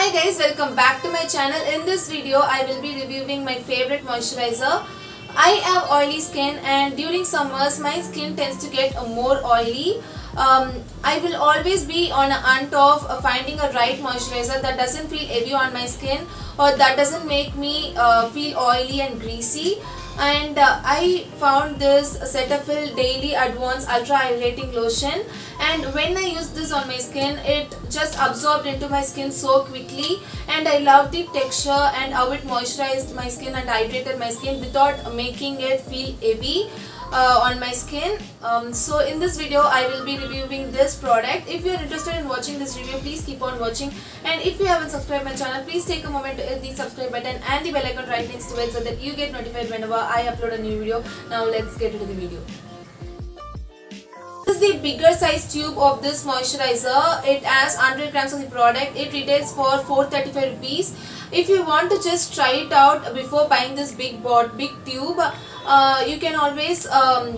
Hi guys, welcome back to my channel. In this video, I will be reviewing my favorite moisturizer. I have oily skin and during summers, my skin tends to get more oily. I will always be on a hunt of finding a right moisturizer that doesn't feel heavy on my skin or that doesn't make me feel oily and greasy. And I found this Cetaphil Daily Advanced Ultra Hydrating Lotion, and when I used this on my skin, it just absorbed into my skin so quickly, and I loved the texture and how it moisturized my skin and hydrated my skin without making it feel heavy on my skin. So in this video I will be reviewing this product. If you are interested in watching this review, please keep on watching, and if you haven't subscribed my channel, please take a moment to hit the subscribe button and the bell icon right next to it so that you get notified whenever I upload a new video. Now let's get into the video. This is the bigger size tube of this moisturizer. It has 100 grams of the product. It retails for 435 rupees. If you want to just try it out before buying this big tube, you can always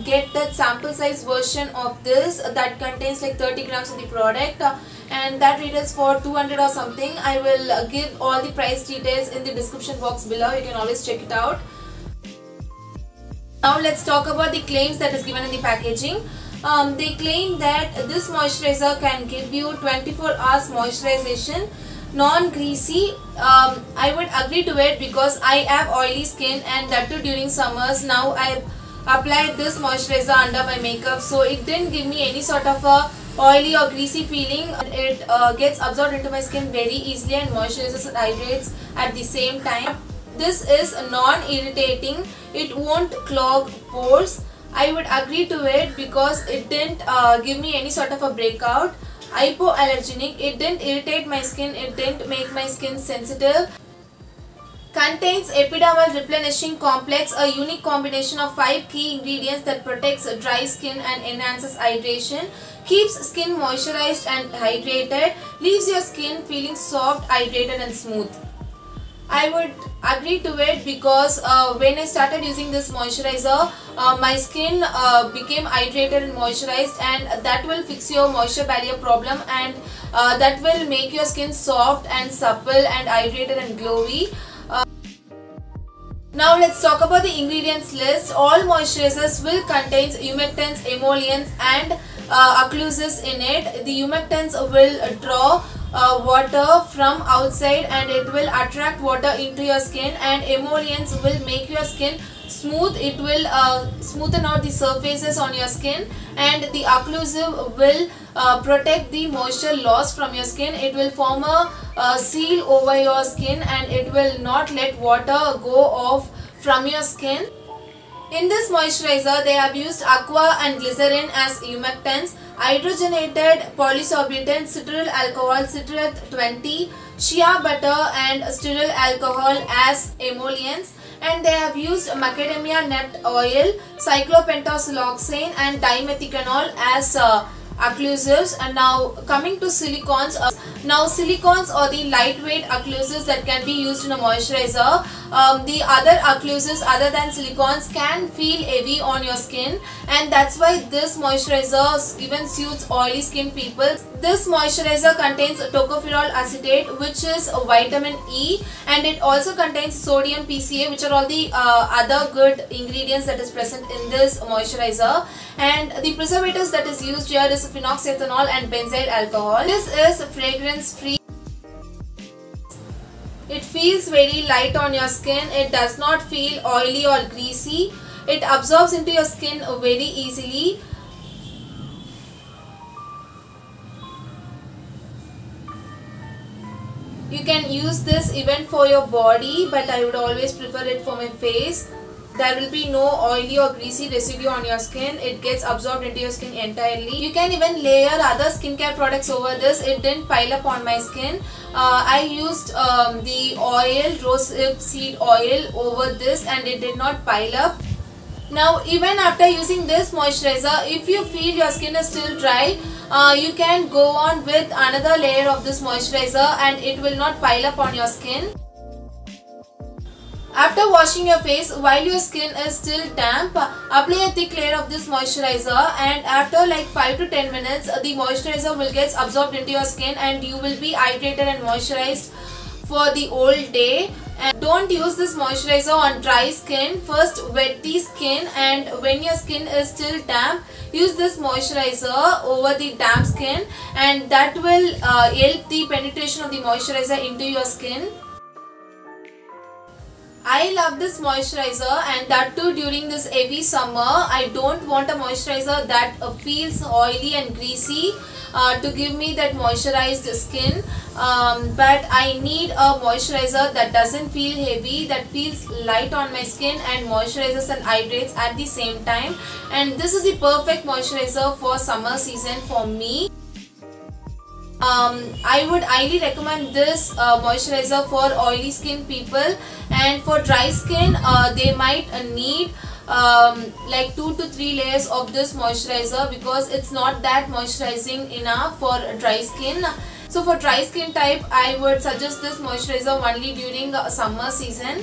get that sample size version of this that contains like 30 grams of the product, and that retails for 200 or something. I will give all the price details in the description box below. You can always check it out. Now let's talk about the claims that is given in the packaging. They claim that this moisturizer can give you 24 hours moisturization, non-greasy. I would agree to it because I have oily skin, and that too during summers. Now I applied this moisturizer under my makeup, so it didn't give me any sort of a oily or greasy feeling. It gets absorbed into my skin very easily and moisturizes and hydrates at the same time. This is non-irritating. It won't clog pores. I would agree to it because it didn't give me any sort of a breakout. Hypoallergenic, it didn't irritate my skin, it didn't make my skin sensitive. Contains epidermal replenishing complex, a unique combination of 5 key ingredients that protects dry skin and enhances hydration, keeps skin moisturized and hydrated, leaves your skin feeling soft, hydrated and smooth. I would agree to it because when I started using this moisturizer, my skin became hydrated and moisturized, and that will fix your moisture barrier problem, and that will make your skin soft and supple and hydrated and glowy. Now let's talk about the ingredients list. All moisturizers will contain humectants, emollients and occlusives in it. The humectants will draw water from outside and it will attract water into your skin, and emollients will make your skin smooth. It will smoothen out the surfaces on your skin, and the occlusive will protect the moisture loss from your skin. It will form a seal over your skin and it will not let water go off from your skin. In this moisturizer, they have used aqua and glycerin as humectants, hydrogenated polysorbitant citral alcohol citrate 20, shea butter and stearyl alcohol as emollients, and they have used macadamia nut oil, cyclopentasiloxane and dimethicanol as occlusives. And now coming to silicones. Now silicones are the lightweight occlusives that can be used in a moisturizer. The other occlusives other than silicones can feel heavy on your skin, and that's why this moisturizer even suits oily skin people. This moisturizer contains tocopherol acetate, which is a vitamin E, and it also contains sodium PCA, which are all the other good ingredients that is present in this moisturizer. And the preservatives that is used here is phenoxyethanol and benzyl alcohol. This is fragrance free. It feels very light on your skin. It does not feel oily or greasy. It absorbs into your skin very easily. You can use this even for your body, but I would always prefer it for my face. There will be no oily or greasy residue on your skin. It gets absorbed into your skin entirely. You can even layer other skincare products over this. It didn't pile up on my skin. I used the oil, rosehip seed oil over this, and it did not pile up. Now even after using this moisturizer, if you feel your skin is still dry, you can go on with another layer of this moisturizer and it will not pile up on your skin. After washing your face, while your skin is still damp, apply a thick layer of this moisturizer, and after like 5 to 10 minutes, the moisturizer will get absorbed into your skin and you will be hydrated and moisturized for the whole day. And don't use this moisturizer on dry skin. First wet the skin, and when your skin is still damp, use this moisturizer over the damp skin, and that will help the penetration of the moisturizer into your skin. I love this moisturizer, and that too during this heavy summer. I don't want a moisturizer that feels oily and greasy to give me that moisturized skin, but I need a moisturizer that doesn't feel heavy, that feels light on my skin and moisturizes and hydrates at the same time. And this is the perfect moisturizer for summer season for me. I would highly recommend this moisturizer for oily skin people, and for dry skin they might need like 2 to 3 layers of this moisturizer, because it's not that moisturizing enough for dry skin. So for dry skin type, I would suggest this moisturizer only during summer season.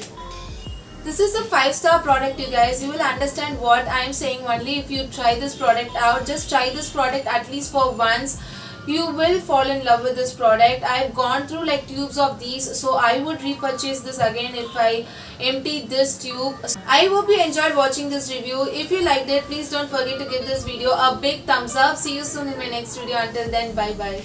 This is a 5-star product, you guys. You will understand what I am saying only if you try this product out. Just try this product at least for once. You will fall in love with this product. I have gone through like tubes of these, so I would repurchase this again if I empty this tube. I hope you enjoyed watching this review. If you liked it, please don't forget to give this video a big thumbs up. See you soon in my next video. Until then, bye bye.